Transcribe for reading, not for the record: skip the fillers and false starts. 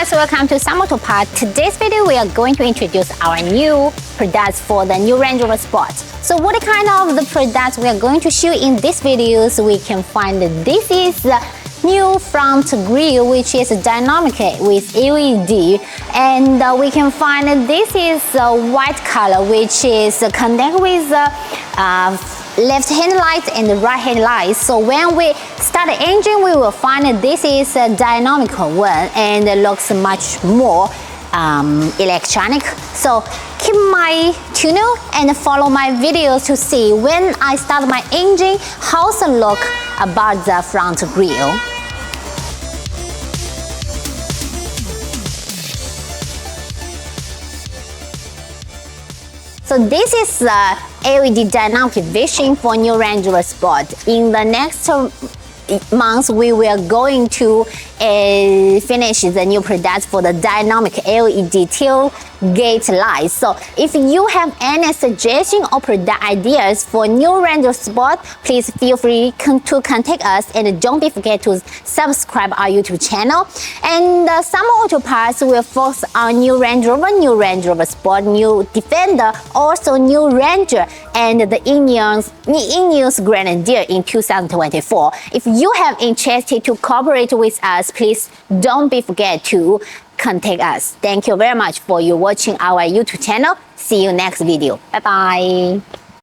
guys, welcome to Some Auto Part. Today's video we are going to introduce our new products for the new Range Rover Sport. So what kind of the products we are going to show in this video? So we can find that this is the new front grille, which is dynamic with LED, and we can find that this is white color, which is connect with left hand light and the right hand light. So when we start the engine, we will find that this is a dynamic one and it looks much more electronic. So keep my channel and follow my videos to see when I start my engine, how's the look about the front grille. So this is the LED dynamic vision for new Range Rover Sport. In the next months, we will going to finish the new products for the dynamic LED tailgate lights. So if you have any suggestion or product ideas for new Range Rover Sport, please feel free to contact us, and don't forget to subscribe our YouTube channel. And some auto parts will focus on new Range Rover Sport, new Defender, also new Ranger, and the Ineos Grenadier in 2024. If you have interested to cooperate with us, please don't forget to contact us. Thank you very much for watching our YouTube channel. See you next video. Bye bye.